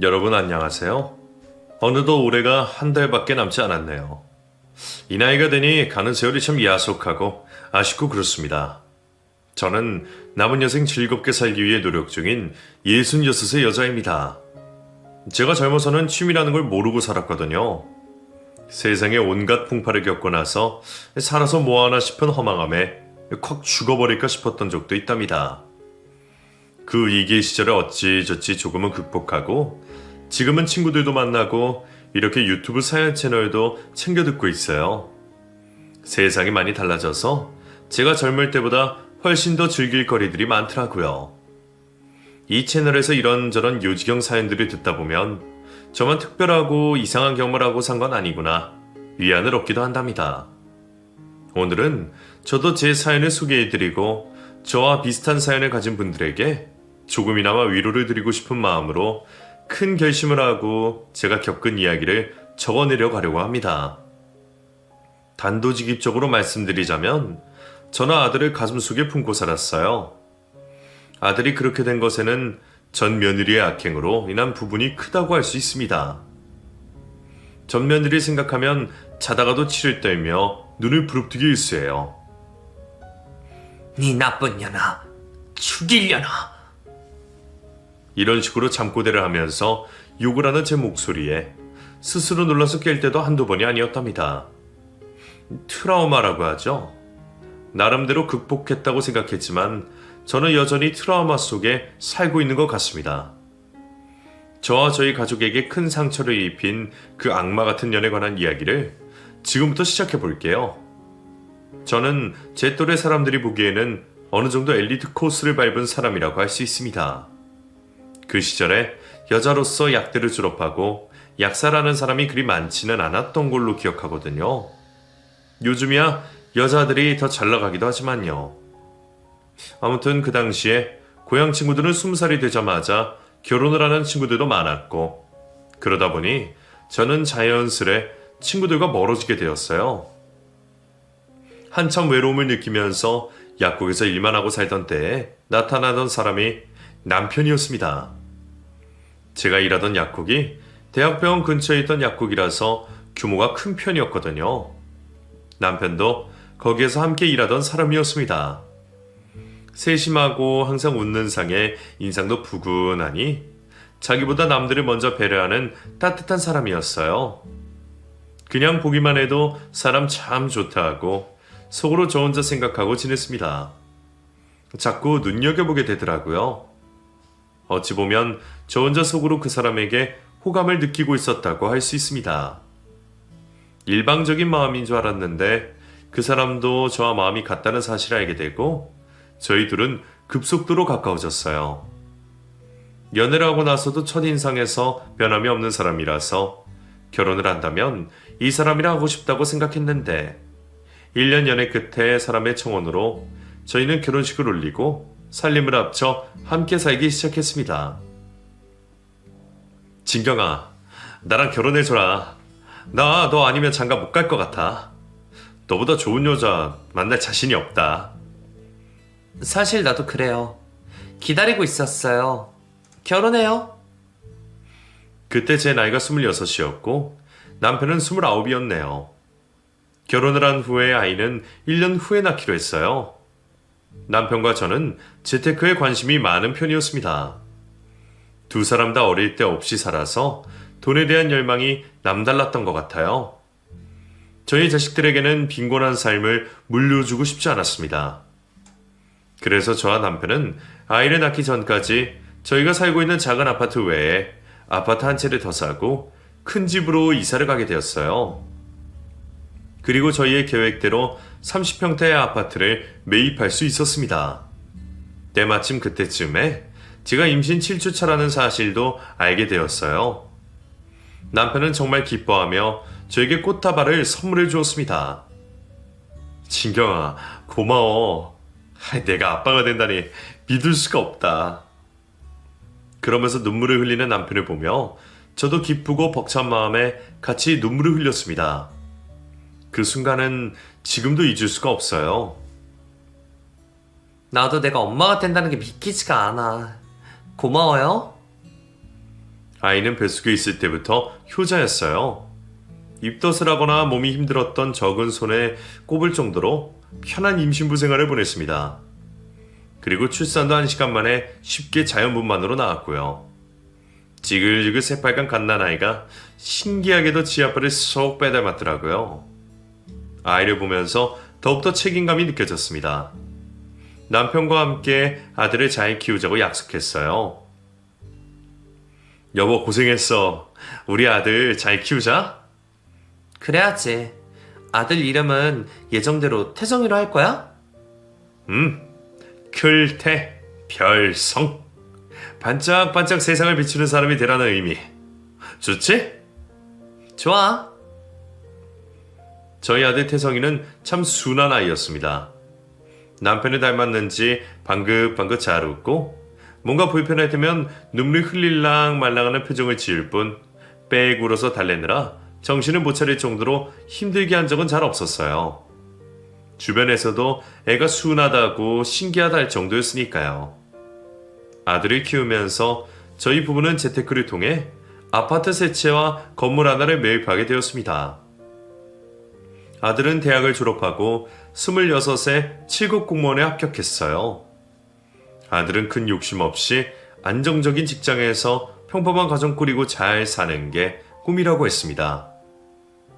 여러분 안녕하세요. 어느덧 올해가 한 달밖에 남지 않았네요. 이 나이가 되니 가는 세월이 참 야속하고 아쉽고 그렇습니다. 저는 남은 여생 즐겁게 살기 위해 노력 중인 66의 여자입니다. 제가 젊어서는 취미라는 걸 모르고 살았거든요. 세상에 온갖 풍파를 겪고 나서 살아서 뭐하나 싶은 허망함에 콱 죽어버릴까 싶었던 적도 있답니다. 그 위기의 시절을 어찌저찌 조금은 극복하고 지금은 친구들도 만나고 이렇게 유튜브 사연 채널도 챙겨 듣고 있어요. 세상이 많이 달라져서 제가 젊을 때보다 훨씬 더 즐길 거리들이 많더라고요. 이 채널에서 이런저런 요지경 사연들을 듣다 보면 저만 특별하고 이상한 경험을 하고 산 건 아니구나 위안을 얻기도 한답니다. 오늘은 저도 제 사연을 소개해드리고 저와 비슷한 사연을 가진 분들에게 조금이나마 위로를 드리고 싶은 마음으로 큰 결심을 하고 제가 겪은 이야기를 적어내려 가려고 합니다. 단도직입적으로 말씀드리자면 저는 아들을 가슴속에 품고 살았어요. 아들이 그렇게 된 것에는 전 며느리의 악행으로 인한 부분이 크다고 할 수 있습니다. 전 며느리 생각하면 자다가도 치를 떨며 눈을 부릅뜨기 일쑤예요. 네 나쁜 년아, 죽이려나. 이런 식으로 잠꼬대를 하면서 욕을 하는 제 목소리에 스스로 놀라서 깰 때도 한두 번이 아니었답니다. 트라우마라고 하죠. 나름대로 극복했다고 생각했지만 저는 여전히 트라우마 속에 살고 있는 것 같습니다. 저와 저희 가족에게 큰 상처를 입힌 그 악마 같은 년에 관한 이야기를 지금부터 시작해 볼게요. 저는 제 또래 사람들이 보기에는 어느 정도 엘리트 코스를 밟은 사람이라고 할 수 있습니다. 그 시절에 여자로서 약대를 졸업하고 약사라는 사람이 그리 많지는 않았던 걸로 기억하거든요. 요즘이야 여자들이 더 잘 나가기도 하지만요. 아무튼 그 당시에 고향 친구들은 20살이 되자마자 결혼을 하는 친구들도 많았고 그러다 보니 저는 자연스레 친구들과 멀어지게 되었어요. 한참 외로움을 느끼면서 약국에서 일만 하고 살던 때에 나타나던 사람이 남편이었습니다. 제가 일하던 약국이 대학병원 근처에 있던 약국이라서 규모가 큰 편이었거든요. 남편도 거기에서 함께 일하던 사람이었습니다. 세심하고 항상 웃는 상에 인상도 부근하니 자기보다 남들을 먼저 배려하는 따뜻한 사람이었어요. 그냥 보기만 해도 사람 참 좋다 하고 속으로 저 혼자 생각하고 지냈습니다. 자꾸 눈여겨보게 되더라고요. 어찌 보면 저 혼자 속으로 그 사람에게 호감을 느끼고 있었다고 할 수 있습니다. 일방적인 마음인 줄 알았는데 그 사람도 저와 마음이 같다는 사실을 알게 되고 저희 둘은 급속도로 가까워졌어요. 연애를 하고 나서도 첫인상에서 변함이 없는 사람이라서 결혼을 한다면 이 사람이랑 하고 싶다고 생각했는데 1년 연애 끝에 사람의 청혼으로 저희는 결혼식을 올리고 살림을 합쳐 함께 살기 시작했습니다. 진경아, 나랑 결혼해줘라. 나 너 아니면 장가 못 갈 것 같아. 너보다 좋은 여자 만날 자신이 없다. 사실 나도 그래요. 기다리고 있었어요. 결혼해요. 그때 제 나이가 26이었고 남편은 29이었네요. 결혼을 한 후에 아이는 1년 후에 낳기로 했어요. 남편과 저는 재테크에 관심이 많은 편이었습니다. 두 사람 다 어릴 때 없이 살아서 돈에 대한 열망이 남달랐던 것 같아요. 저희 자식들에게는 빈곤한 삶을 물려주고 싶지 않았습니다. 그래서 저와 남편은 아이를 낳기 전까지 저희가 살고 있는 작은 아파트 외에 아파트 한 채를 더 사고 큰 집으로 이사를 가게 되었어요. 그리고 저희의 계획대로 30평대의 아파트를 매입할 수 있었습니다. 때마침 그때쯤에 제가 임신 7주차라는 사실도 알게 되었어요. 남편은 정말 기뻐하며 저에게 꽃다발을 선물해 주었습니다. 진경아, 고마워. 내가 아빠가 된다니 믿을 수가 없다. 그러면서 눈물을 흘리는 남편을 보며 저도 기쁘고 벅찬 마음에 같이 눈물을 흘렸습니다. 그 순간은 지금도 잊을 수가 없어요. 나도 내가 엄마가 된다는 게 믿기지가 않아. 고마워요. 아이는 뱃속에 있을 때부터 효자였어요. 입덧을 하거나 몸이 힘들었던 적은 손에 꼽을 정도로 편한 임신부 생활을 보냈습니다. 그리고 출산도 1시간 만에 쉽게 자연분만으로 나왔고요. 지글지글 새빨간 갓난아이가 신기하게도 지 아빠를 쏙 빼닮았더라고요. 아이를 보면서 더욱더 책임감이 느껴졌습니다. 남편과 함께 아들을 잘 키우자고 약속했어요. 여보 고생했어. 우리 아들 잘 키우자. 그래야지. 아들 이름은 예정대로 태성이로 할 거야? 클태 별성. 반짝반짝 세상을 비추는 사람이 되라는 의미. 좋지? 좋아. 저희 아들 태성이는 참 순한 아이였습니다. 남편을 닮았는지 방긋방긋 잘 웃고 뭔가 불편할 때면 눈물이 흘릴랑 말랑하는 표정을 지을 뿐 빽 울어서 달래느라 정신을 못 차릴 정도로 힘들게 한 적은 잘 없었어요. 주변에서도 애가 순하다고 신기하다 할 정도였으니까요. 아들을 키우면서 저희 부부는 재테크를 통해 아파트 세 채와 건물 하나를 매입하게 되었습니다. 아들은 대학을 졸업하고 26세 7급 공무원에 합격했어요. 아들은 큰 욕심 없이 안정적인 직장에서 평범한 가정 꾸리고 잘 사는 게 꿈이라고 했습니다.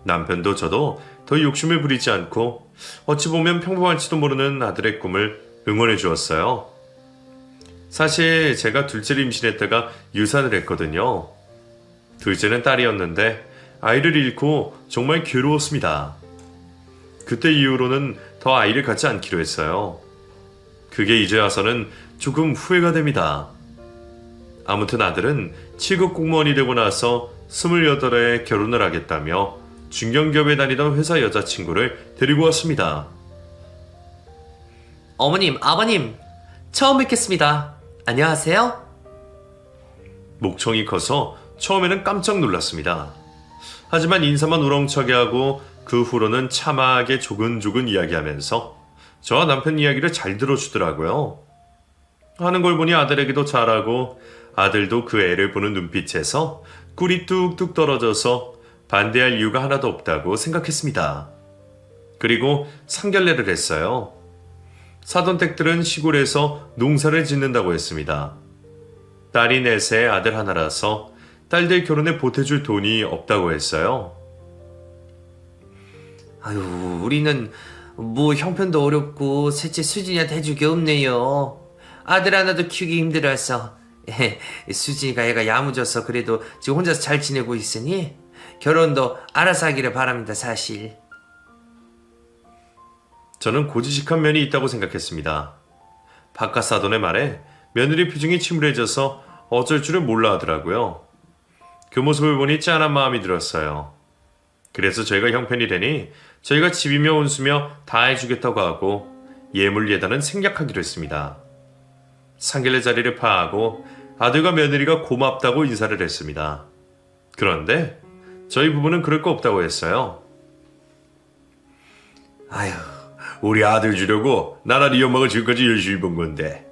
남편도 저도 더 욕심을 부리지 않고 어찌 보면 평범할지도 모르는 아들의 꿈을 응원해 주었어요. 사실 제가 둘째를 임신했다가 유산을 했거든요. 둘째는 딸이었는데 아이를 잃고 정말 괴로웠습니다. 그때 이후로는 더 아이를 갖지 않기로 했어요. 그게 이제 와서는 조금 후회가 됩니다. 아무튼 아들은 7급 공무원이 되고 나서 28에 결혼을 하겠다며 중견기업에 다니던 회사 여자친구를 데리고 왔습니다. 어머님, 아버님, 처음 뵙겠습니다. 안녕하세요. 목청이 커서 처음에는 깜짝 놀랐습니다. 하지만 인사만 우렁차게 하고 그 후로는 참하게 조근조근 이야기하면서 저와 남편 이야기를 잘 들어주더라고요. 하는 걸 보니 아들에게도 잘하고 아들도 그 애를 보는 눈빛에서 꿀이 뚝뚝 떨어져서 반대할 이유가 하나도 없다고 생각했습니다. 그리고 상견례를 했어요. 사돈 댁들은 시골에서 농사를 짓는다고 했습니다. 딸이 넷에 아들 하나라서 딸들 결혼에 보태줄 돈이 없다고 했어요. 아유, 우리는 뭐 형편도 어렵고 셋째 수진이한테 해줄 게 없네요. 아들 하나도 키우기 힘들어서 수진이가 애가 야무져서 그래도 지금 혼자서 잘 지내고 있으니 결혼도 알아서 하기를 바랍니다. 사실 저는 고지식한 면이 있다고 생각했습니다. 바깥 사돈의 말에 며느리 표정이 침울해져서 어쩔 줄을 몰라 하더라고요. 그 모습을 보니 짠한 마음이 들었어요. 그래서 저희가 형편이 되니 저희가 집이며 온수며 다 해주겠다고 하고 예물 예단은 생략하기로 했습니다. 상견례 자리를 파하고 아들과 며느리가 고맙다고 인사를 했습니다. 그런데 저희 부부는 그럴 거 없다고 했어요. 아휴, 우리 아들 주려고 나날이 연막을 지금까지 열심히 본 건데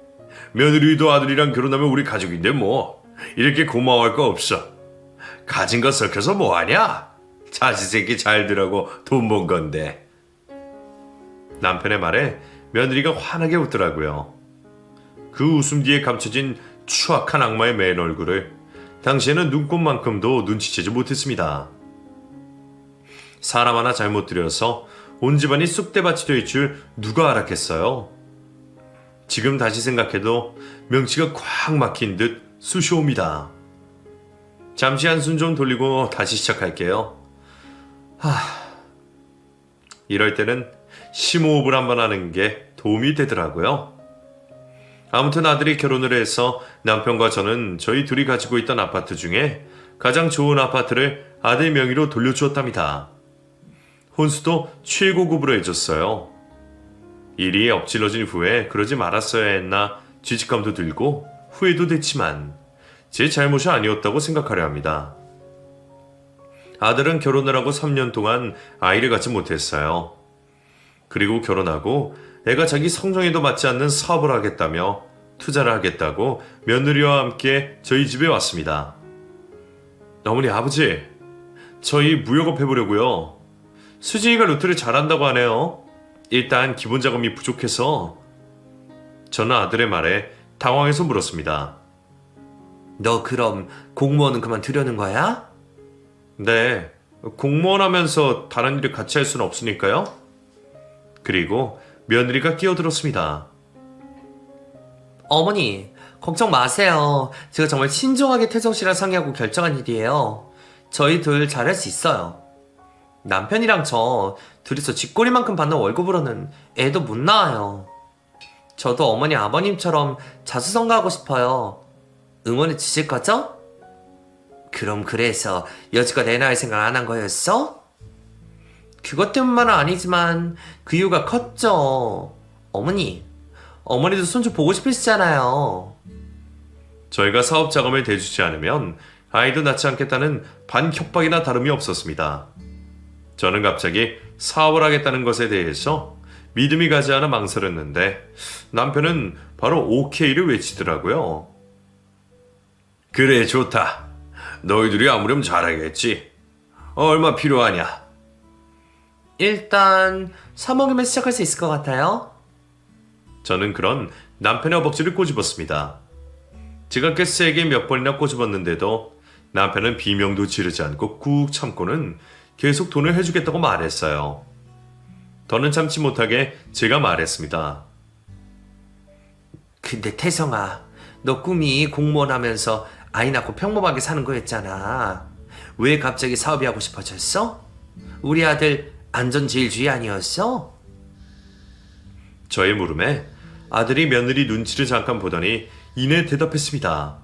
며느리도 아들이랑 결혼하면 우리 가족인데 뭐 이렇게 고마워할 거 없어. 가진 거 썩혀서 뭐하냐? 자식 새끼 잘 두라고 돈 번 건데. 남편의 말에 며느리가 환하게 웃더라고요. 그 웃음 뒤에 감춰진 추악한 악마의 맨 얼굴을 당시에는 눈곱만큼도 눈치채지 못했습니다. 사람 하나 잘못 들여서 온 집안이 쑥대밭이 될 줄 누가 알았겠어요. 지금 다시 생각해도 명치가 꽉 막힌 듯 쑤시옵니다. 잠시 한숨 좀 돌리고 다시 시작할게요. 이럴 때는 심호흡을 한번 하는 게 도움이 되더라고요. 아무튼 아들이 결혼을 해서 남편과 저는 저희 둘이 가지고 있던 아파트 중에 가장 좋은 아파트를 아들 명의로 돌려주었답니다. 혼수도 최고급으로 해줬어요. 일이 엎질러진 후에 그러지 말았어야 했나 죄책감도 들고 후회도 됐지만 제 잘못이 아니었다고 생각하려 합니다. 아들은 결혼을 하고 3년 동안 아이를 갖지 못했어요. 그리고 결혼하고 애가 자기 성정에도 맞지 않는 사업을 하겠다며 투자를 하겠다고 며느리와 함께 저희 집에 왔습니다. 어머니, 아버지, 저희 무역업 해보려고요. 수진이가 루트를 잘한다고 하네요. 일단 기본 자금이 부족해서. 저는 아들의 말에 당황해서 물었습니다. 너 그럼 공무원은 그만두려는 거야? 네, 공무원 하면서 다른 일을 같이 할 수는 없으니까요. 그리고 며느리가 끼어들었습니다. 어머니, 걱정 마세요. 제가 정말 신중하게 태성 씨랑 상의하고 결정한 일이에요. 저희 둘 잘할 수 있어요. 남편이랑 저 둘이서 쥐꼬리만큼 받는 월급으로는 애도 못 낳아요. 저도 어머니 아버님처럼 자수성가하고 싶어요. 응원해 주실 거죠? 그럼 그래서 여지껏 애 낳을 생각 안 한 거였어? 그것 때문만은 아니지만 그 이유가 컸죠. 어머니도 손 좀 보고 싶으시잖아요. 저희가 사업 자금을 대주지 않으면 아이도 낳지 않겠다는 반협박이나 다름이 없었습니다. 저는 갑자기 사업을 하겠다는 것에 대해서 믿음이 가지 않아 망설였는데 남편은 바로 오케이를 외치더라고요. 그래, 좋다. 너희들이 아무렴 잘하겠지. 얼마 필요하냐? 일단 3억이면 시작할 수 있을 것 같아요. 저는 그런 남편의 허벅지를 꼬집었습니다. 제가 꽤 세게 몇 번이나 꼬집었는데도 남편은 비명도 지르지 않고 꾹 참고는 계속 돈을 해주겠다고 말했어요. 더는 참지 못하게 제가 말했습니다. 근데 태성아, 너 꿈이 공무원 하면서 아이 낳고 평범하게 사는 거였잖아. 왜 갑자기 사업이 하고 싶어졌어? 우리 아들 안전제일주의 아니었어? 저의 물음에 아들이 며느리 눈치를 잠깐 보더니 이내 대답했습니다.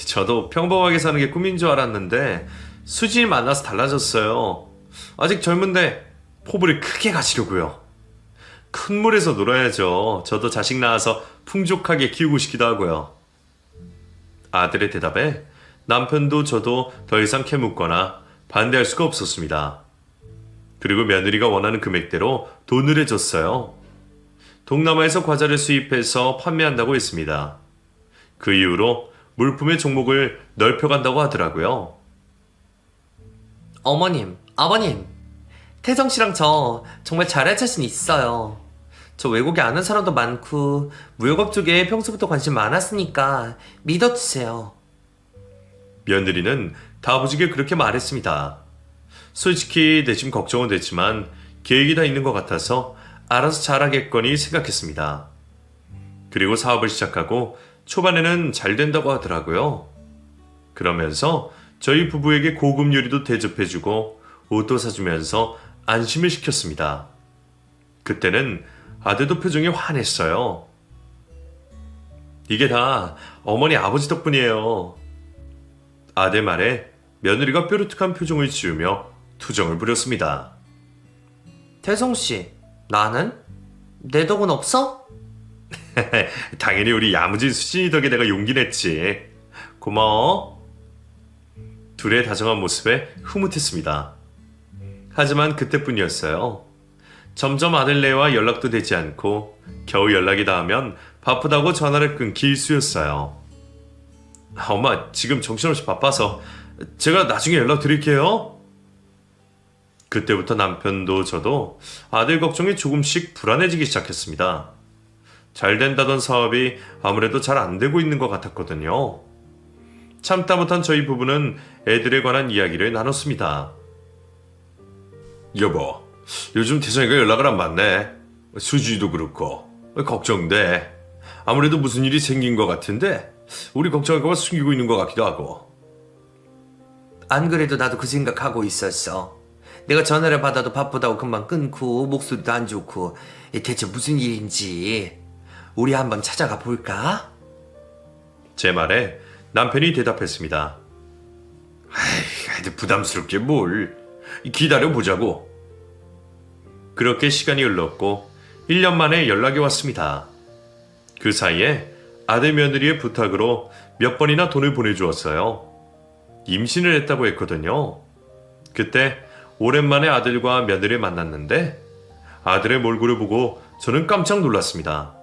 저도 평범하게 사는 게 꿈인 줄 알았는데 수진이 만나서 달라졌어요. 아직 젊은데 포부를 크게 가시려고요. 큰 물에서 놀아야죠. 저도 자식 낳아서 풍족하게 키우고 싶기도 하고요. 아들의 대답에 남편도 저도 더 이상 캐묻거나 반대할 수가 없었습니다. 그리고 며느리가 원하는 금액대로 돈을 해줬어요. 동남아에서 과자를 수입해서 판매한다고 했습니다. 그 이후로 물품의 종목을 넓혀간다고 하더라고요. 어머님, 아버님, 태성 씨랑 저 정말 잘할 자신 있어요. 저 외국에 아는 사람도 많고 무역업 쪽에 평소부터 관심 많았으니까 믿어주세요. 며느리는 다부지게 그렇게 말했습니다. 솔직히 내심 걱정은 됐지만 계획이 다 있는 것 같아서 알아서 잘하겠거니 생각했습니다. 그리고 사업을 시작하고 초반에는 잘 된다고 하더라고요. 그러면서 저희 부부에게 고급 요리도 대접해주고 옷도 사주면서 안심을 시켰습니다. 그때는 아들도 표정이 환했어요. 이게 다 어머니 아버지 덕분이에요. 아들 말에 며느리가 뾰루툭한 표정을 지으며 투정을 부렸습니다. 태성 씨, 나는? 내 덕은 없어? 당연히 우리 야무진 수진이 덕에 내가 용기 냈지. 고마워. 둘의 다정한 모습에 흐뭇했습니다. 하지만 그때뿐이었어요. 점점 아들네와 연락도 되지 않고 겨우 연락이 닿으면 바쁘다고 전화를 끊기 일쑤였어요. 엄마, 지금 정신없이 바빠서 제가 나중에 연락드릴게요. 그때부터 남편도 저도 아들 걱정이 조금씩 불안해지기 시작했습니다. 잘 된다던 사업이 아무래도 잘 안 되고 있는 것 같았거든요. 참다 못한 저희 부부는 애들에 관한 이야기를 나눴습니다. 여보, 요즘 태성이가 연락을 안 받네. 수지도 그렇고 걱정돼. 아무래도 무슨 일이 생긴 것 같은데 우리 걱정할까봐 숨기고 있는 것 같기도 하고. 안 그래도 나도 그 생각하고 있었어. 내가 전화를 받아도 바쁘다고 금방 끊고 목소리도 안 좋고 대체 무슨 일인지 우리 한번 찾아가 볼까? 제 말에 남편이 대답했습니다. 아이, 부담스럽게 뭘. 기다려보자고. 그렇게 시간이 흘렀고 1년 만에 연락이 왔습니다. 그 사이에 아들 며느리의 부탁으로 몇 번이나 돈을 보내주었어요. 임신을 했다고 했거든요. 그때 오랜만에 아들과 며느리를 만났는데 아들의 몰골을 보고 저는 깜짝 놀랐습니다.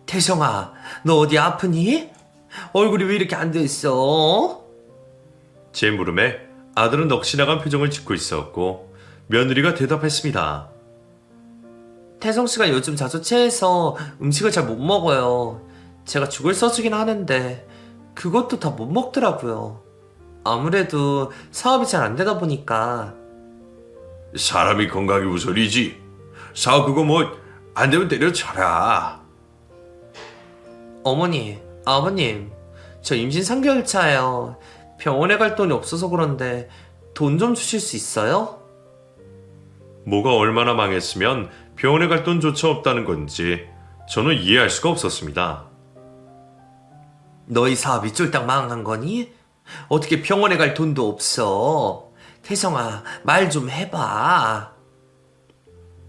태성아, 너 어디 아프니? 얼굴이 왜 이렇게 안 됐어? 제 물음에 아들은 넋이 나간 표정을 짓고 있었고 며느리가 대답했습니다. 태성 씨가 요즘 자주 체해서 음식을 잘 못 먹어요. 제가 죽을 써주긴 하는데 그것도 다 못 먹더라고요. 아무래도 사업이 잘 안 되다 보니까. 사람이 건강이 우선이지. 사업 그거 뭐 안 되면 때려쳐라. 어머니, 아버님, 저 임신 3개월 차예요. 병원에 갈 돈이 없어서 그런데 돈 좀 주실 수 있어요? 뭐가 얼마나 망했으면 병원에 갈 돈조차 없다는 건지 저는 이해할 수가 없었습니다. 너희 사업이 쫄딱 망한 거니? 어떻게 병원에 갈 돈도 없어? 태성아, 말 좀 해봐.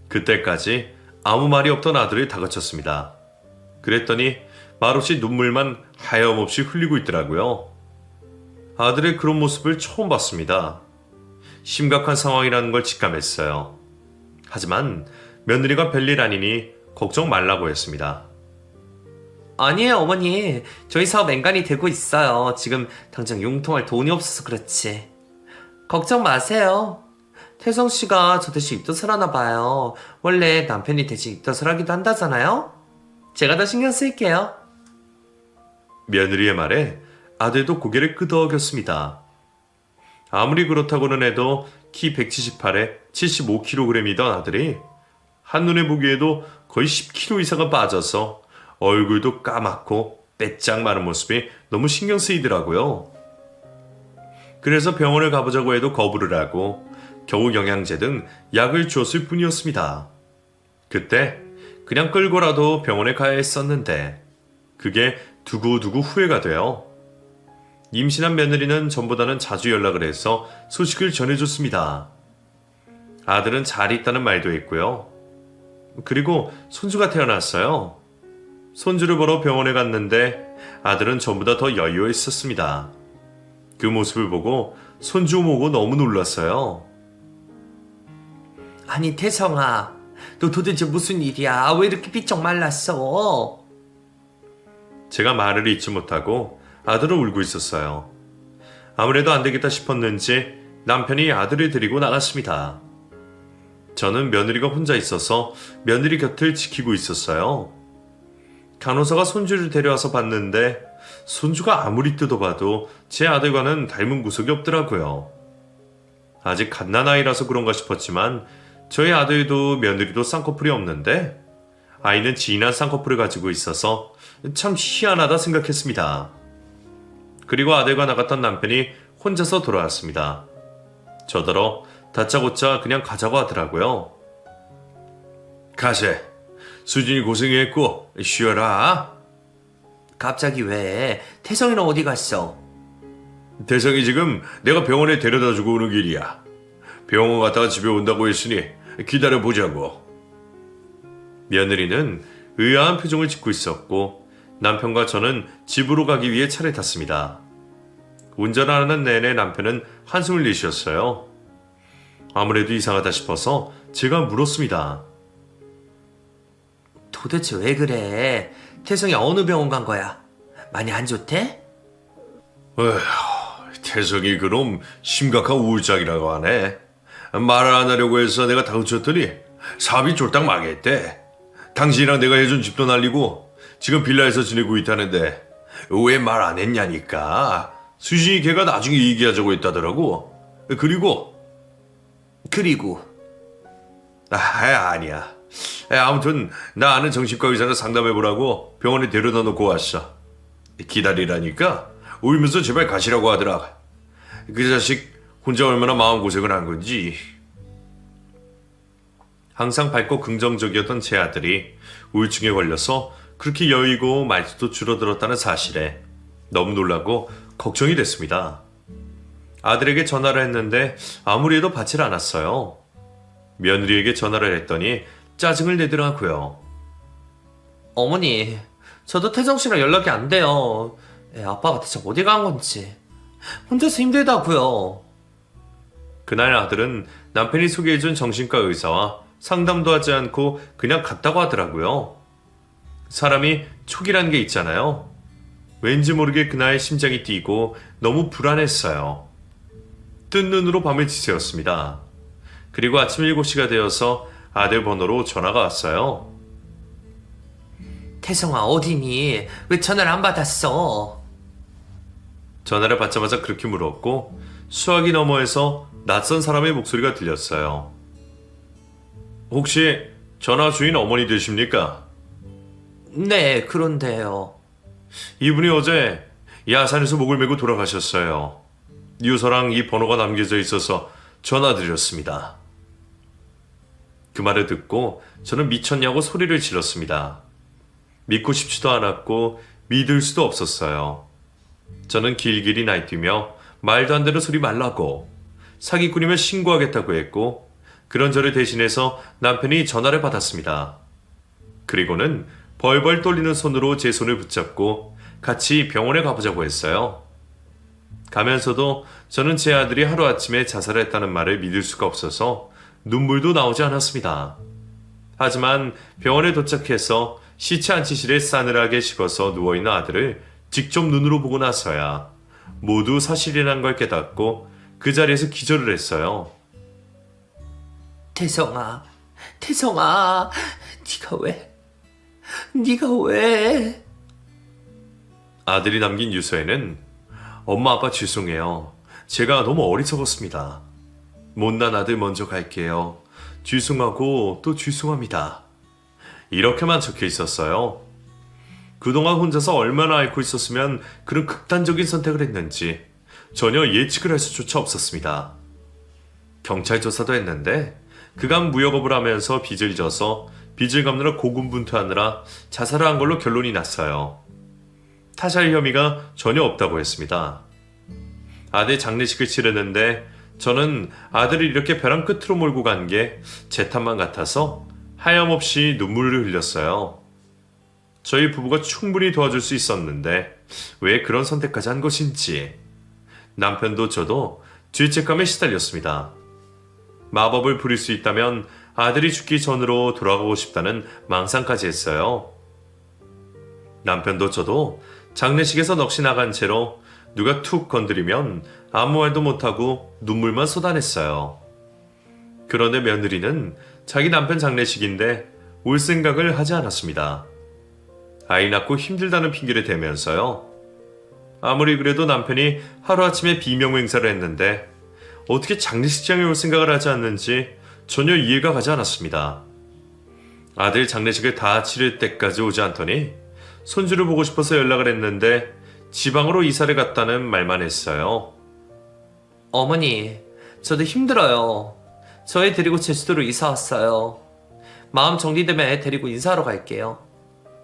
그때까지 아무 말이 없던 아들이 다그쳤습니다. 그랬더니 말없이 눈물만 하염없이 흘리고 있더라고요. 아들의 그런 모습을 처음 봤습니다. 심각한 상황이라는 걸 직감했어요. 하지만 며느리가 별일 아니니 걱정 말라고 했습니다. 아니에요, 어머니. 저희 사업 앵간히 되고 있어요. 지금 당장 융통할 돈이 없어서 그렇지. 걱정 마세요. 태성 씨가 저 대신 입덧을 하나 봐요. 원래 남편이 대신 입덧을 하기도 한다잖아요. 제가 더 신경 쓸게요. 며느리의 말에 아들도 고개를 끄덕였습니다. 아무리 그렇다고는 해도 키 178에 75kg이던 아들이 한눈에 보기에도 거의 10kg 이상은 빠져서 얼굴도 까맣고 빼짝 마른 모습이 너무 신경 쓰이더라고요. 그래서 병원을 가보자고 해도 거부를 하고 겨우 영양제 등 약을 주었을 뿐이었습니다. 그때 그냥 끌고라도 병원에 가야 했었는데 그게 두고두고 후회가 돼요. 임신한 며느리는 전보다는 자주 연락을 해서 소식을 전해줬습니다. 아들은 잘 있다는 말도 했고요. 그리고 손주가 태어났어요. 손주를 보러 병원에 갔는데 아들은 전보다 더 여유가 있었습니다. 그 모습을 보고 손주 모고 너무 놀랐어요. 아니, 태성아, 너 도대체 무슨 일이야? 왜 이렇게 삐쩍 말랐어? 제가 말을 잇지 못하고 아들을 울고 있었어요. 아무래도 안 되겠다 싶었는지 남편이 아들을 데리고 나갔습니다. 저는 며느리가 혼자 있어서 며느리 곁을 지키고 있었어요. 간호사가 손주를 데려와서 봤는데 손주가 아무리 뜯어봐도 제 아들과는 닮은 구석이 없더라고요. 아직 갓난아이라서 그런가 싶었지만 저희 아들도 며느리도 쌍꺼풀이 없는데 아이는 진한 쌍꺼풀을 가지고 있어서 참 희한하다 생각했습니다. 그리고 아들과 나갔던 남편이 혼자서 돌아왔습니다. 저더러 다짜고짜 그냥 가자고 하더라고요. 가세. 수진이 고생했고 쉬어라. 갑자기 왜? 태성이는 어디 갔어? 대성이 지금 내가 병원에 데려다주고 오는 길이야. 병원 갔다가 집에 온다고 했으니 기다려보자고. 며느리는 의아한 표정을 짓고 있었고 남편과 저는 집으로 가기 위해 차를 탔습니다. 운전하는 내내 남편은 한숨을 내쉬었어요. 아무래도 이상하다 싶어서 제가 물었습니다. 도대체 왜 그래? 태성이 어느 병원 간 거야? 많이 안 좋대? 에휴, 태성이 그럼 심각한 우울증이라고 하네. 말을 안 하려고 해서 내가 다그쳤더니 사업이 쫄딱 망했대. 당신이랑 내가 해준 집도 날리고 지금 빌라에서 지내고 있다는데 왜 말 안 했냐니까. 수진이 걔가 나중에 얘기하자고 했다더라고. 그리고 아니야. 아무튼 나 아는 정신과 의사를 상담해보라고 병원에 데려다 놓고 왔어. 기다리라니까 울면서 제발 가시라고 하더라. 그 자식 혼자 얼마나 마음고생을 한 건지. 항상 밝고 긍정적이었던 제 아들이 우울증에 걸려서 그렇게 여의고 말투도 줄어들었다는 사실에 너무 놀라고 걱정이 됐습니다. 아들에게 전화를 했는데 아무리 해도 받질 않았어요. 며느리에게 전화를 했더니 짜증을 내더라고요. 어머니, 저도 태성 씨랑 연락이 안 돼요. 아빠가 대체 어디 간 건지. 혼자서 힘들다고요. 그날 아들은 남편이 소개해준 정신과 의사와 상담도 하지 않고 그냥 갔다고 하더라고요. 사람이 촉이라는 게 있잖아요. 왠지 모르게 그날 심장이 뛰고 너무 불안했어요. 뜬 눈으로 밤을 지새웠습니다. 그리고 아침 7시가 되어서 아들 번호로 전화가 왔어요. 태성아, 어디니? 왜 전화를 안 받았어? 전화를 받자마자 그렇게 물었고 수화기 너머에서 낯선 사람의 목소리가 들렸어요. 혹시 전화 주인 어머니 되십니까? 네, 그런데요. 이분이 어제 야산에서 목을 메고 돌아가셨어요. 유서랑 이 번호가 남겨져 있어서 전화드렸습니다. 그 말을 듣고 저는 미쳤냐고 소리를 질렀습니다. 믿고 싶지도 않았고 믿을 수도 없었어요. 저는 길길이 날뛰며 말도 안 되는 소리 말라고, 사기꾼이면 신고하겠다고 했고, 그런 저를 대신해서 남편이 전화를 받았습니다. 그리고는 벌벌 떨리는 손으로 제 손을 붙잡고 같이 병원에 가보자고 했어요. 가면서도 저는 제 아들이 하루아침에 자살했다는 말을 믿을 수가 없어서 눈물도 나오지 않았습니다. 하지만 병원에 도착해서 시체 안치실에 싸늘하게 식어서 누워있는 아들을 직접 눈으로 보고 나서야 모두 사실이라는 걸 깨닫고 그 자리에서 기절을 했어요. 태성아, 태성아, 네가 왜? 아들이 남긴 유서에는 엄마 아빠 죄송해요. 제가 너무 어리석었습니다. 못난 아들 먼저 갈게요. 죄송하고 또 죄송합니다. 이렇게만 적혀 있었어요. 그동안 혼자서 얼마나 앓고 있었으면 그런 극단적인 선택을 했는지 전혀 예측을 할 수조차 없었습니다. 경찰 조사도 했는데 그간 무역업을 하면서 빚을 져서 빚을 갚느라 고군분투하느라 자살을 한 걸로 결론이 났어요. 타살 혐의가 전혀 없다고 했습니다. 아들 장례식을 치르는데 저는 아들을 이렇게 벼랑 끝으로 몰고 간 게 제 탓만 같아서 하염없이 눈물을 흘렸어요. 저희 부부가 충분히 도와줄 수 있었는데 왜 그런 선택까지 한 것인지. 남편도 저도 죄책감에 시달렸습니다. 마법을 부릴 수 있다면 아들이 죽기 전으로 돌아가고 싶다는 망상까지 했어요. 남편도 저도 장례식에서 넋이 나간 채로 누가 툭 건드리면 아무 말도 못하고 눈물만 쏟아냈어요. 그런데 며느리는 자기 남편 장례식인데 올 생각을 하지 않았습니다. 아이 낳고 힘들다는 핑계를 대면서요. 아무리 그래도 남편이 하루아침에 비명 행사를 했는데 어떻게 장례식장에 올 생각을 하지 않는지 전혀 이해가 가지 않았습니다. 아들 장례식을 다 치를 때까지 오지 않더니 손주를 보고 싶어서 연락을 했는데 지방으로 이사를 갔다는 말만 했어요. 어머니, 저도 힘들어요. 저 애 데리고 제주도로 이사 왔어요. 마음 정리되면 애 데리고 인사하러 갈게요.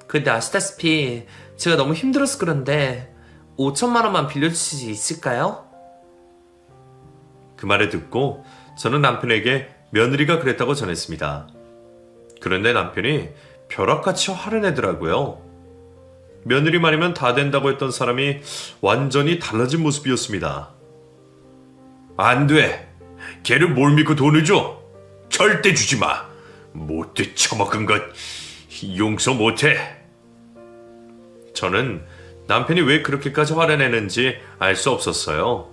근데 아시다시피 제가 너무 힘들어서 그런데 5천만 원만 빌려줄 수 있을까요? 그 말을 듣고 저는 남편에게 며느리가 그랬다고 전했습니다. 그런데 남편이 벼락같이 화를 내더라고요. 며느리 말이면 다 된다고 했던 사람이 완전히 달라진 모습이었습니다. 안 돼. 걔를 뭘 믿고 돈을 줘? 절대 주지 마. 못돼 처먹은 것 용서 못해. 저는 남편이 왜 그렇게까지 화를 내는지 알 수 없었어요.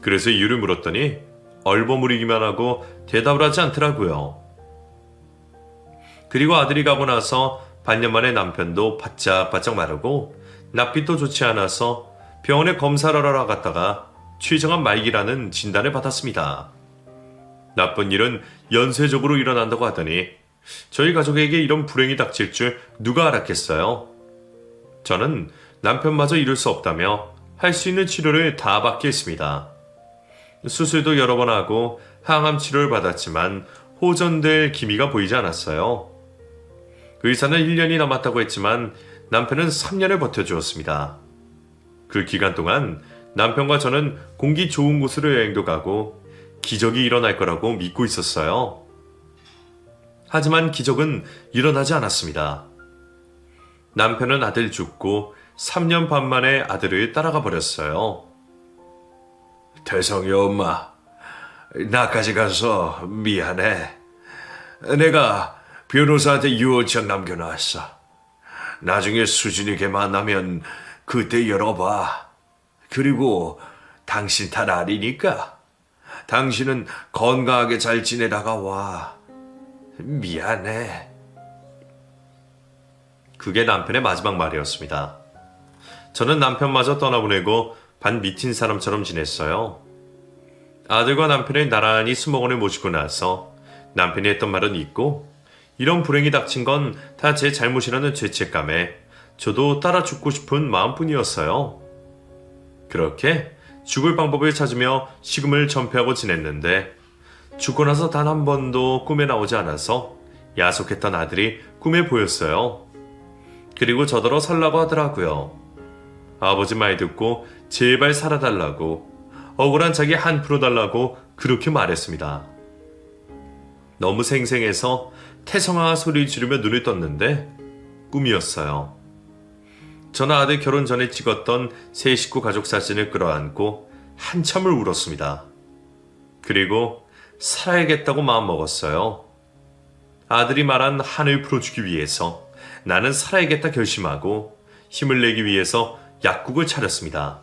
그래서 이유를 물었더니 얼버무리기만 하고 대답을 하지 않더라고요. 그리고 아들이 가고 나서 반년 만에 남편도 바짝바짝 마르고 낯빛도 좋지 않아서 병원에 검사를 하러 갔다가 최정한 말기라는 진단을 받았습니다. 나쁜 일은 연쇄적으로 일어난다고 하더니 저희 가족에게 이런 불행이 닥칠 줄 누가 알았겠어요. 저는 남편마저 이룰 수 없다며 할 수 있는 치료를 다 받게 했습니다. 수술도 여러 번 하고 항암 치료를 받았지만 호전될 기미가 보이지 않았어요. 의사는 1년이 남았다고 했지만 남편은 3년을 버텨주었습니다. 그 기간 동안 남편과 저는 공기 좋은 곳으로 여행도 가고 기적이 일어날 거라고 믿고 있었어요. 하지만 기적은 일어나지 않았습니다. 남편은 아들 죽고 3년 반 만에 아들을 따라가 버렸어요. 태성이 엄마, 나까지 가서 미안해. 내가 변호사한테 유언장 남겨놨어. 나중에 수진이 걔 만나면 그때 열어봐. 그리고 당신 탓 아니니까. 당신은 건강하게 잘 지내다가 와. 미안해. 그게 남편의 마지막 말이었습니다. 저는 남편마저 떠나보내고 반 미친 사람처럼 지냈어요. 아들과 남편을 나란히 수목원에 모시고 나서 남편이 했던 말은 잊고 이런 불행이 닥친 건 다 제 잘못이라는 죄책감에 저도 따라 죽고 싶은 마음뿐이었어요. 그렇게 죽을 방법을 찾으며 식음을 전폐하고 지냈는데 죽고 나서 단 한 번도 꿈에 나오지 않아서 야속했던 아들이 꿈에 보였어요. 그리고 저더러 살라고 하더라고요. 아버지 말 듣고 제발 살아달라고 억울한 자기 한 푼 달라고 그렇게 말했습니다. 너무 생생해서 태성아 소리 지르며 눈을 떴는데 꿈이었어요. 저는 아들 결혼 전에 찍었던 세 식구 가족 사진을 끌어안고 한참을 울었습니다. 그리고 살아야겠다고 마음먹었어요. 아들이 말한 한을 풀어주기 위해서 나는 살아야겠다 결심하고 힘을 내기 위해서 약국을 차렸습니다.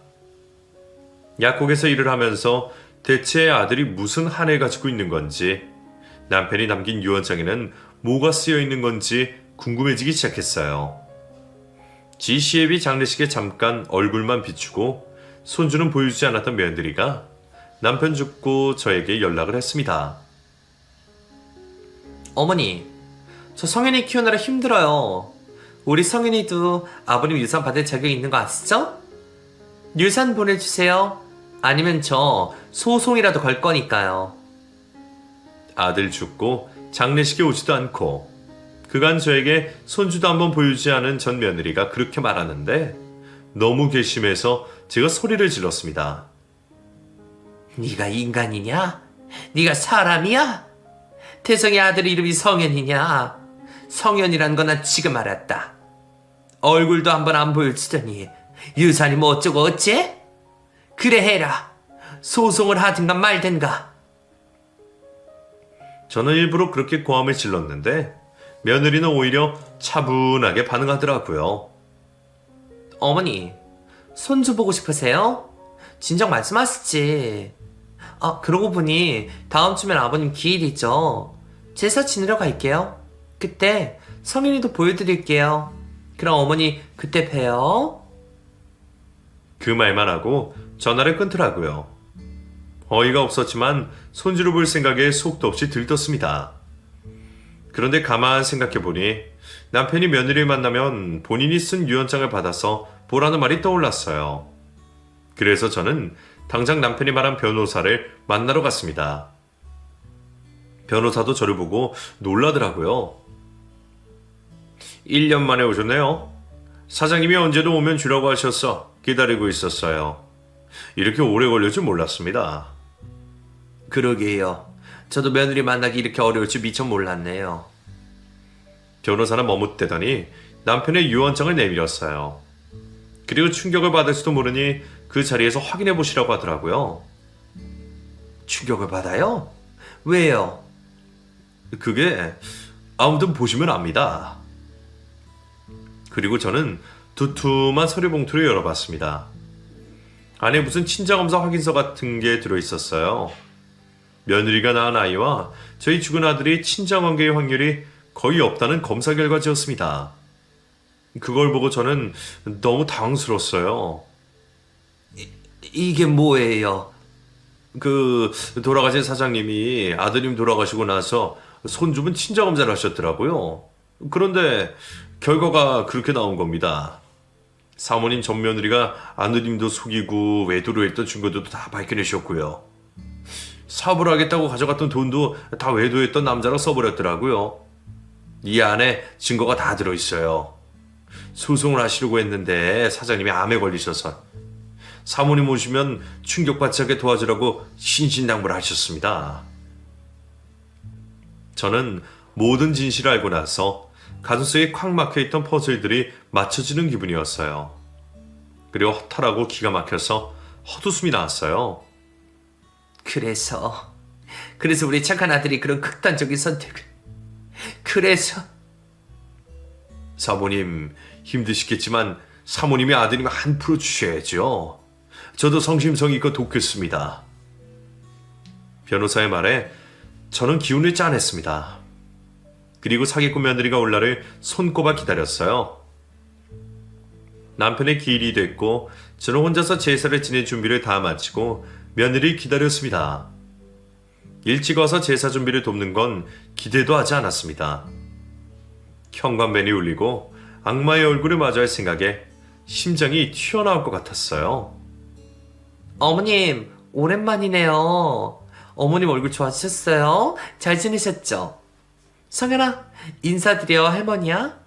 약국에서 일을 하면서 대체 아들이 무슨 한을 가지고 있는 건지 남편이 남긴 유언장에는 뭐가 쓰여 있는 건지 궁금해지기 시작했어요. 지시애비 장례식에 잠깐 얼굴만 비추고 손주는 보여주지 않았던 며느리가 남편 죽고 저에게 연락을 했습니다. 어머니, 저 성현이 키우느라 힘들어요. 우리 성현이도 아버님 유산 받을 자격이 있는 거 아시죠? 유산 보내주세요. 아니면 저 소송이라도 걸 거니까요. 아들 죽고 장례식에 오지도 않고 그간 저에게 손주도 한번 보여주지 않은 전 며느리가 그렇게 말하는데 너무 괘씸해서 제가 소리를 질렀습니다. 네가 인간이냐? 네가 사람이야? 태성이 아들 이름이 성현이냐? 성현이란 건 난 지금 알았다. 얼굴도 한번 안 보여주더니 유산이 뭐 어쩌고 어째? 그래 해라. 소송을 하든가 말든가. 저는 일부러 그렇게 고함을 질렀는데 며느리는 오히려 차분하게 반응하더라고요. 어머니, 손주 보고 싶으세요? 진작 말씀하시지. 아, 그러고 보니 다음 주면 아버님 기일이죠. 제사 지내러 갈게요. 그때 성현이도 보여드릴게요. 그럼 어머니 그때 봬요. 그 말만 하고 전화를 끊더라고요. 어이가 없었지만 손주를 볼 생각에 속도 없이 들떴습니다. 그런데 가만 생각해보니 남편이 며느리를 만나면 본인이 쓴 유언장을 받아서 보라는 말이 떠올랐어요. 그래서 저는 당장 남편이 말한 변호사를 만나러 갔습니다. 변호사도 저를 보고 놀라더라고요. 1년 만에 오셨네요. 사장님이 언제도 오면 주라고 하셨어. 기다리고 있었어요. 이렇게 오래 걸릴 줄 몰랐습니다. 그러게요. 저도 며느리 만나기 이렇게 어려울 줄 미처 몰랐네요. 변호사는 머뭇대더니 남편의 유언장을 내밀었어요. 그리고 충격을 받을지도 모르니 그 자리에서 확인해 보시라고 하더라고요. 충격을 받아요? 왜요? 그게 아무튼 보시면 압니다. 그리고 저는 두툼한 서류 봉투를 열어봤습니다. 안에 무슨 친자검사 확인서 같은 게 들어있었어요. 며느리가 낳은 아이와 저희 죽은 아들이 친자관계의 확률이 거의 없다는 검사 결과지였습니다. 그걸 보고 저는 너무 당황스러웠어요. 이게 뭐예요? 돌아가신 사장님이 아드님 돌아가시고 나서 손주분 친자검사를 하셨더라고요. 그런데 결과가 그렇게 나온 겁니다. 사모님 전 며느리가 아드님도 속이고 외도를 했던 증거들도 다 밝혀내 주셨고요. 사업을 하겠다고 가져갔던 돈도 다 외도했던 남자랑 써버렸더라고요. 이 안에 증거가 다 들어있어요. 소송을 하시려고 했는데 사장님이 암에 걸리셔서 사모님 오시면 충격받지 않게 도와주라고 신신당부를 하셨습니다. 저는 모든 진실을 알고 나서 가슴속에 콱 막혀있던 퍼즐들이 맞춰지는 기분이었어요. 그리고 허탈하고 기가 막혀서 헛웃음이 나왔어요. 그래서 우리 착한 아들이 그런 극단적인 선택을. 그래서 사모님 힘드시겠지만 사모님이 아드님 한 프로 주셔야죠. 저도 성심성의껏 돕겠습니다. 변호사의 말에 저는 기운을 짜냈습니다. 그리고 사기꾼 며느리가 올 날을 손꼽아 기다렸어요. 남편의 기일이 됐고 저는 혼자서 제사를 지낼 준비를 다 마치고 며느리를 기다렸습니다. 일찍 와서 제사 준비를 돕는 건 기대도 하지 않았습니다. 현관벨이 울리고 악마의 얼굴을 마주할 생각에 심장이 튀어나올 것 같았어요. 어머님, 오랜만이네요. 어머님 얼굴 좋아지셨어요? 잘 지내셨죠? 성현아, 인사드려, 할머니야.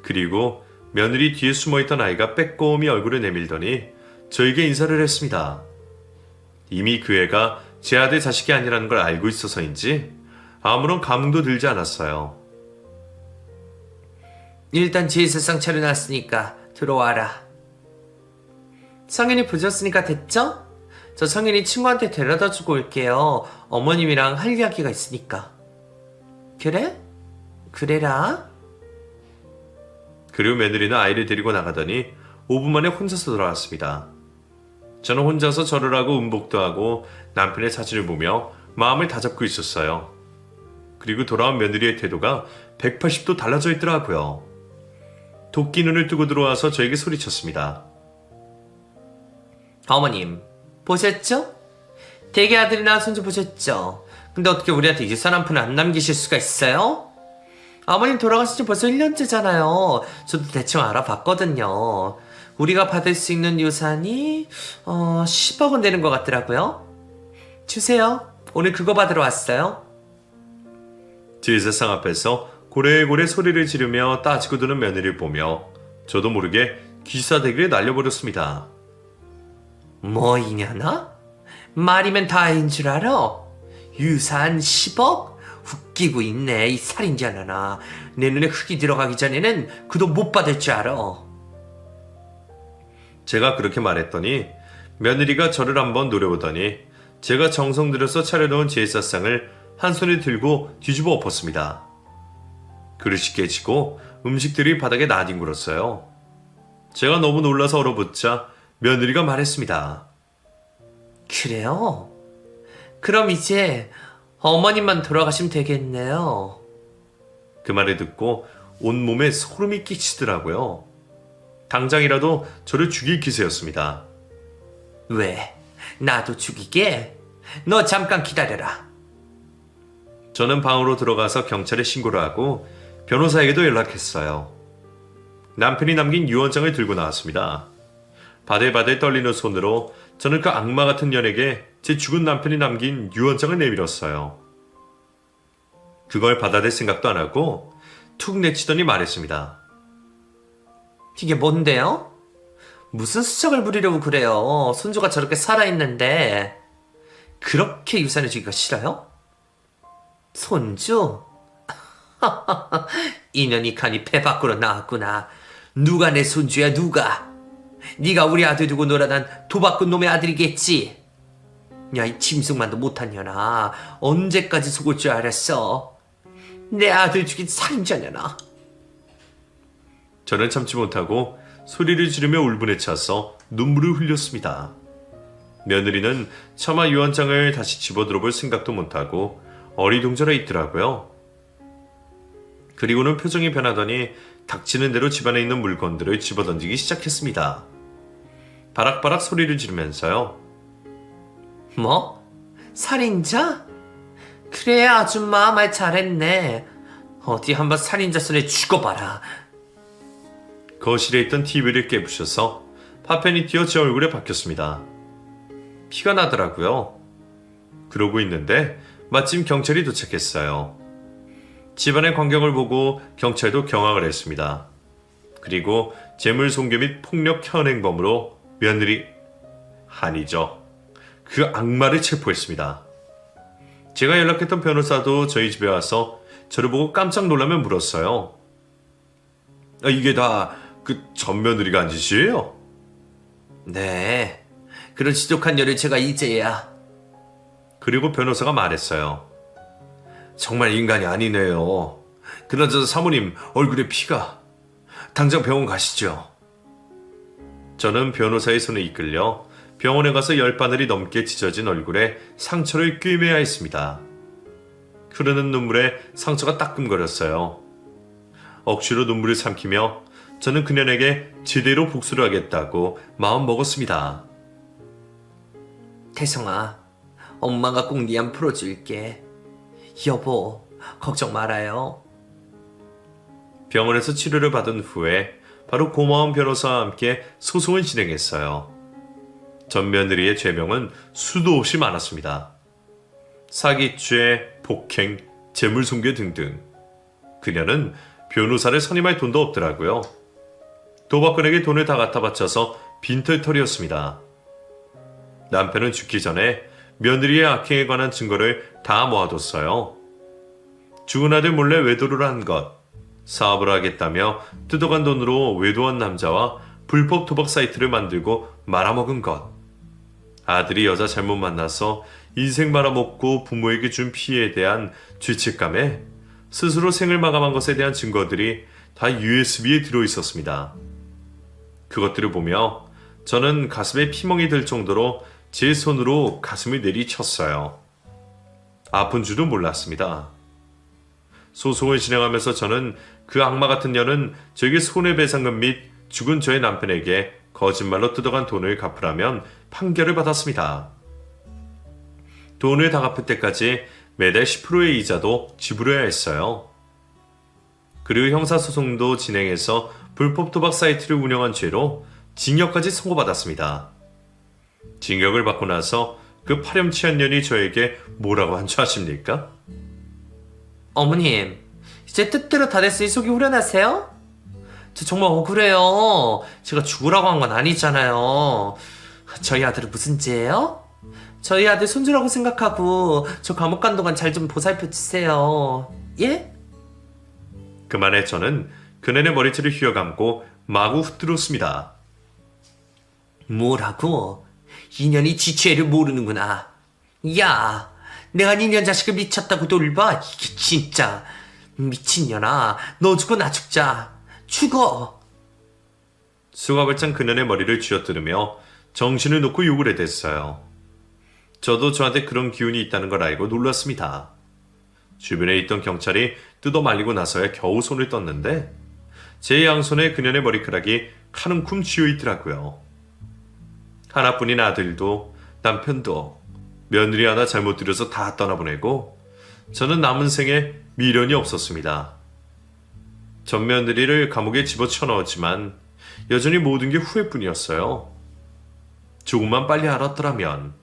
그리고 며느리 뒤에 숨어있던 아이가 빼꼼히 얼굴을 내밀더니 저에게 인사를 했습니다. 이미 그 애가 제 아들 자식이 아니라는 걸 알고 있어서인지 아무런 감흥도 들지 않았어요. 일단 제사상 차려놨으니까 들어와라. 성현이 부졌으니까 됐죠? 저 성현이 친구한테 데려다 주고 올게요. 어머님이랑 할 이야기가 있으니까. 그래? 그래라. 그리고 며느리는 아이를 데리고 나가더니 5분 만에 혼자서 돌아왔습니다. 저는 혼자서 절을 하고 음복도 하고 남편의 사진을 보며 마음을 다잡고 있었어요. 그리고 돌아온 며느리의 태도가 180도 달라져 있더라고요. 도끼 눈을 뜨고 들어와서 저에게 소리쳤습니다. 어머님, 보셨죠? 대개 아들이나 손주 보셨죠? 근데 어떻게 우리한테 유산 한 푼 안 남기실 수가 있어요? 어머님 돌아가신 지 벌써 1년째잖아요. 저도 대충 알아봤거든요. 우리가 받을 수 있는 유산이 10억 원 되는 것 같더라고요. 주세요. 오늘 그거 받으러 왔어요. 제사상 앞에서 고래고래 소리를 지르며 따지고 드는 며느리를 보며 저도 모르게 기사대기를 날려버렸습니다. 뭐 이년아? 말이면 다인 줄 알아? 유산 10억? 웃기고 있네 이 살인자나나. 내 눈에 흙이 들어가기 전에는 그 돈 못 받을 줄 알아. 제가 그렇게 말했더니 며느리가 저를 한번 노려보더니 제가 정성 들여서 차려놓은 제사상을 한 손에 들고 뒤집어 엎었습니다. 그릇이 깨지고 음식들이 바닥에 나뒹굴었어요. 제가 너무 놀라서 얼어붙자 며느리가 말했습니다. 그래요? 그럼 이제 어머님만 돌아가시면 되겠네요. 그 말을 듣고 온몸에 소름이 끼치더라고요. 당장이라도 저를 죽일 기세였습니다. 왜? 나도 죽이게? 너 잠깐 기다려라. 저는 방으로 들어가서 경찰에 신고를 하고 변호사에게도 연락했어요. 남편이 남긴 유언장을 들고 나왔습니다. 바들바들 떨리는 손으로 저는 그 악마 같은 년에게 제 죽은 남편이 남긴 유언장을 내밀었어요. 그걸 받아들 생각도 안 하고 툭 내치더니 말했습니다. 이게 뭔데요? 무슨 수작을 부리려고 그래요? 손주가 저렇게 살아있는데 그렇게 유산을 주기가 싫어요? 손주? 인연이 칸이 배 밖으로 나왔구나. 누가 내 손주야 누가? 네가 우리 아들 두고 놀아난 도박꾼 놈의 아들이겠지? 야 이 짐승만도 못한 년아. 언제까지 속을 줄 알았어? 내 아들 죽인 살인자년아. 저는 참지 못하고 소리를 지르며 울분에 차서 눈물을 흘렸습니다. 며느리는 차마 유언장을 다시 집어들어볼 생각도 못하고 어리둥절해 있더라고요. 그리고는 표정이 변하더니 닥치는 대로 집안에 있는 물건들을 집어던지기 시작했습니다. 바락바락 소리를 지르면서요. 뭐? 살인자? 그래 아줌마 말 잘했네. 어디 한번 살인자 손에 죽어봐라. 거실에 있던 TV를 깨부셔서 파편이 튀어 제 얼굴에 박혔습니다. 피가 나더라고요. 그러고 있는데 마침 경찰이 도착했어요. 집안의 광경을 보고 경찰도 경악을 했습니다. 그리고 재물 손괴 및 폭력 현행범으로 며느리 아니죠. 그 악마를 체포했습니다. 제가 연락했던 변호사도 저희 집에 와서 저를 보고 깜짝 놀라며 물었어요. 이게 다 그 전 며느리가 한 짓이에요? 네. 그런 지독한 일을 제가 이제야. 그리고 변호사가 말했어요. 정말 인간이 아니네요. 그나저나 사모님 얼굴에 피가. 당장 병원 가시죠. 저는 변호사의 손에 이끌려 병원에 가서 10바늘이 넘게 찢어진 얼굴에 상처를 꿰매야 했습니다. 흐르는 눈물에 상처가 따끔거렸어요. 억지로 눈물을 삼키며 저는 그녀에게 제대로 복수를 하겠다고 마음 먹었습니다. 태성아, 엄마가 꼭 네 안 풀어줄게. 여보, 걱정 말아요. 병원에서 치료를 받은 후에 바로 고마운 변호사와 함께 소송을 진행했어요. 전 며느리의 죄명은 수도 없이 많았습니다. 사기죄, 폭행, 재물손괴 등등. 그녀는 변호사를 선임할 돈도 없더라고요. 도박꾼에게 돈을 다 갖다 바쳐서 빈털터리였습니다. 남편은 죽기 전에 며느리의 악행에 관한 증거를 다 모아뒀어요. 죽은 아들 몰래 외도를 한 것, 사업을 하겠다며 뜯어간 돈으로 외도한 남자와 불법 도박 사이트를 만들고 말아먹은 것, 아들이 여자 잘못 만나서 인생 말아먹고 부모에게 준 피해에 대한 죄책감에 스스로 생을 마감한 것에 대한 증거들이 다 USB에 들어있었습니다. 그것들을 보며 저는 가슴에 피멍이 들 정도로 제 손으로 가슴을 내리쳤어요. 아픈 줄도 몰랐습니다. 소송을 진행하면서 저는 그 악마 같은 년은 저에게 손해배상금 및 죽은 저의 남편에게 거짓말로 뜯어간 돈을 갚으라면 판결을 받았습니다. 돈을 다 갚을 때까지 매달 10%의 이자도 지불해야 했어요. 그리고 형사소송도 진행해서 불법 도박 사이트를 운영한 죄로 징역까지 선고받았습니다. 징역을 받고 나서 그 파렴치한 년이 저에게 뭐라고 한 줄 아십니까? 어머님, 이제 뜻대로 다 됐으니 속이 후련하세요? 저 정말 억울해요. 제가 죽으라고 한 건 아니잖아요. 저희 아들은 무슨 죄예요? 저희 아들 손주라고 생각하고 저 감옥 간 동안 잘 좀 보살펴 주세요. 예? 그만에 저는 그네의 머리채를 휘어감고 마구 흩들었습니다. 뭐라고? 인연이 지체를 모르는구나. 야, 내가 니년 자식을 미쳤다고 돌봐? 이게 진짜 미친년아. 너 죽고 나 죽자. 죽어. 수갑을 찬 그년의 머리를 쥐어뜯으며 정신을 놓고 욕을 해댔어요. 저도 저한테 그런 기운이 있다는 걸 알고 놀랐습니다. 주변에 있던 경찰이 뜯어 말리고 나서야 겨우 손을 떴는데 제 양손에 그년의 머리카락이 한 움큼 쥐어 있더라고요. 하나뿐인 아들도 남편도 며느리 하나 잘못 들여서 다 떠나보내고 저는 남은 생에 미련이 없었습니다. 전 며느리를 감옥에 집어쳐 넣었지만 여전히 모든 게 후회뿐이었어요. 조금만 빨리 알았더라면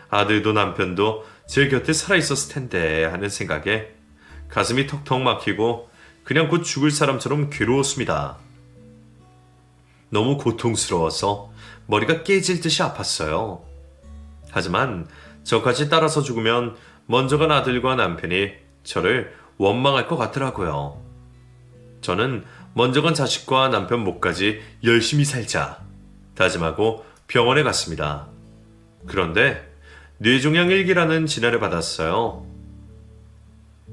아들도 남편도 제 곁에 살아있었을 텐데 하는 생각에 가슴이 턱턱 막히고 그냥 곧 죽을 사람처럼 괴로웠습니다. 너무 고통스러워서 머리가 깨질 듯이 아팠어요. 하지만 저까지 따라서 죽으면 먼저 간 아들과 남편이 저를 원망할 것 같더라고요. 저는 먼저 간 자식과 남편 목까지 열심히 살자 다짐하고 병원에 갔습니다. 그런데 뇌종양 1기라는 진단을 받았어요.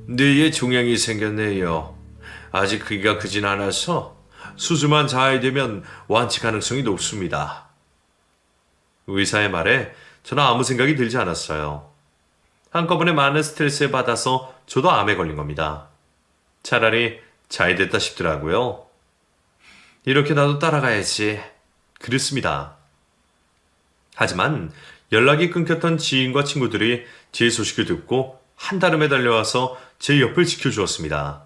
뇌에 종양이 생겼네요. 아직 크기가 크진 않아서 수술만 잘 되면 완치 가능성이 높습니다. 의사의 말에 저는 아무 생각이 들지 않았어요. 한꺼번에 많은 스트레스를 받아서 저도 암에 걸린 겁니다. 차라리 잘 됐다 싶더라고요. 이렇게 나도 따라가야지. 그랬습니다. 하지만 연락이 끊겼던 지인과 친구들이 제 소식을 듣고 한달음에 달려와서 제 옆을 지켜주었습니다.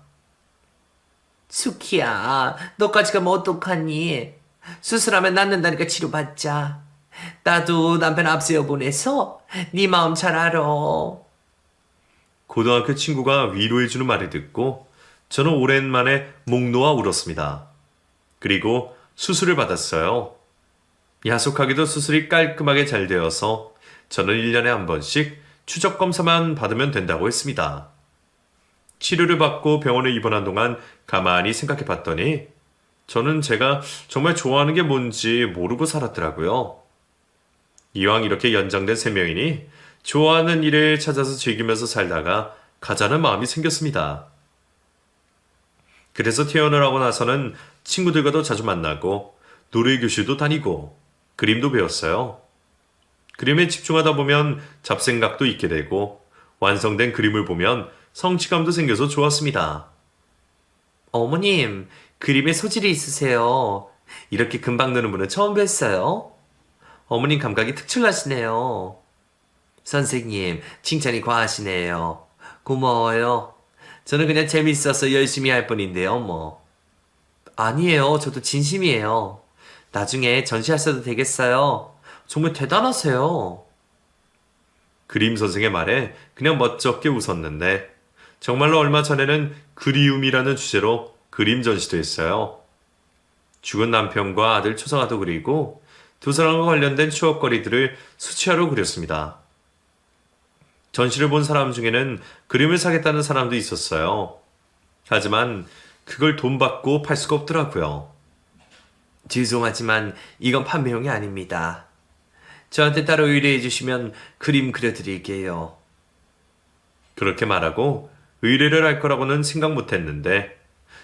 수키야, 너까지 가면 어떡하니? 수술하면 낫는다니까 치료받자. 나도 남편 앞세워 보내서 네 마음 잘 알아. 고등학교 친구가 위로해주는 말을 듣고 저는 오랜만에 목 놓아 울었습니다. 그리고 수술을 받았어요. 야속하게도 수술이 깔끔하게 잘 되어서 저는 1년에 한 번씩 추적 검사만 받으면 된다고 했습니다. 치료를 받고 병원에 입원한 동안 가만히 생각해 봤더니 저는 제가 정말 좋아하는 게 뭔지 모르고 살았더라고요. 이왕 이렇게 연장된 생명이니 좋아하는 일을 찾아서 즐기면서 살다가 가자는 마음이 생겼습니다. 그래서 퇴원을 하고 나서는 친구들과도 자주 만나고 노래교실도 다니고 그림도 배웠어요. 그림에 집중하다 보면 잡생각도 있게 되고 완성된 그림을 보면 성취감도 생겨서 좋았습니다. 어머님, 그림에 소질이 있으세요. 이렇게 금방 느는 분은 처음 뵀어요. 어머님 감각이 특출나시네요. 선생님, 칭찬이 과하시네요. 고마워요. 저는 그냥 재밌어서 열심히 할 뿐인데요, 뭐. 아니에요. 저도 진심이에요. 나중에 전시하셔도 되겠어요. 정말 대단하세요. 그림 선생의 말에 그냥 멋쩍게 웃었는데 정말로 얼마 전에는 그리움이라는 주제로 그림 전시도 했어요. 죽은 남편과 아들 초상화도 그리고 두 사람과 관련된 추억거리들을 수채화로 그렸습니다. 전시를 본 사람 중에는 그림을 사겠다는 사람도 있었어요. 하지만 그걸 돈 받고 팔 수가 없더라고요. 죄송하지만 이건 판매용이 아닙니다. 저한테 따로 의뢰해 주시면 그림 그려드릴게요. 그렇게 말하고 의뢰를 할 거라고는 생각 못 했는데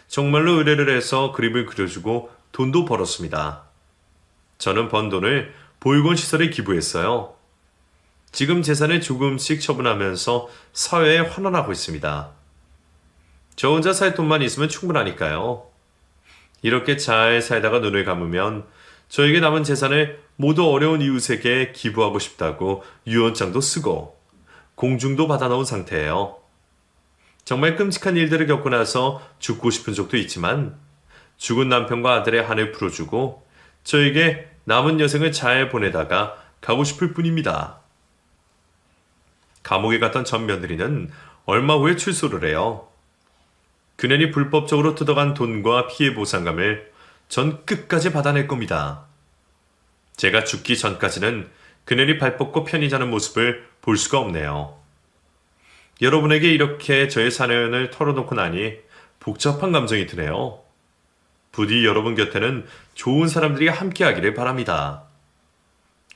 정말로 의뢰를 해서 그림을 그려주고 돈도 벌었습니다. 저는 번 돈을 보육원 시설에 기부했어요. 지금 재산을 조금씩 처분하면서 사회에 환원하고 있습니다. 저 혼자 살 돈만 있으면 충분하니까요. 이렇게 잘 살다가 눈을 감으면 저에게 남은 재산을 모두 어려운 이웃에게 기부하고 싶다고 유언장도 쓰고 공중도 받아놓은 상태예요. 정말 끔찍한 일들을 겪고 나서 죽고 싶은 적도 있지만 죽은 남편과 아들의 한을 풀어주고 저에게 남은 여생을 잘 보내다가 가고 싶을 뿐입니다. 감옥에 갔던 전 며느리는 얼마 후에 출소를 해요. 그년이 불법적으로 뜯어간 돈과 피해 보상금을 전 끝까지 받아낼 겁니다. 제가 죽기 전까지는 그년이 발 뻗고 편히 자는 모습을 볼 수가 없네요. 여러분에게 이렇게 저의 사연을 털어놓고 나니 복잡한 감정이 드네요. 부디 여러분 곁에는 좋은 사람들이 함께하기를 바랍니다.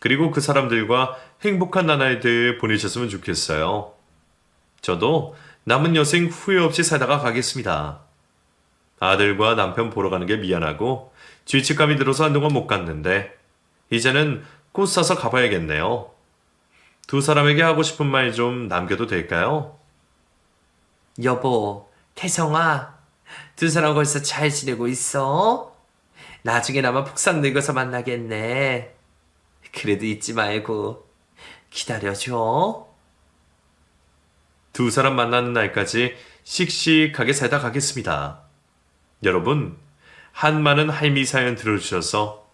그리고 그 사람들과 행복한 나날들 보내셨으면 좋겠어요. 저도 남은 여생 후회 없이 살다가 가겠습니다. 아들과 남편 보러 가는 게 미안하고 죄책감이 들어서 한동안 못 갔는데 이제는 꽃 사서 가봐야겠네요. 두 사람에게 하고 싶은 말 좀 남겨도 될까요? 여보, 태성아, 두 사람 벌써 잘 지내고 있어? 나중엔 아마 폭삭 늙어서 만나겠네. 그래도 잊지 말고 기다려줘. 두 사람 만나는 날까지 씩씩하게 살다 가겠습니다. 여러분, 한많은 할미 사연 들어주셔서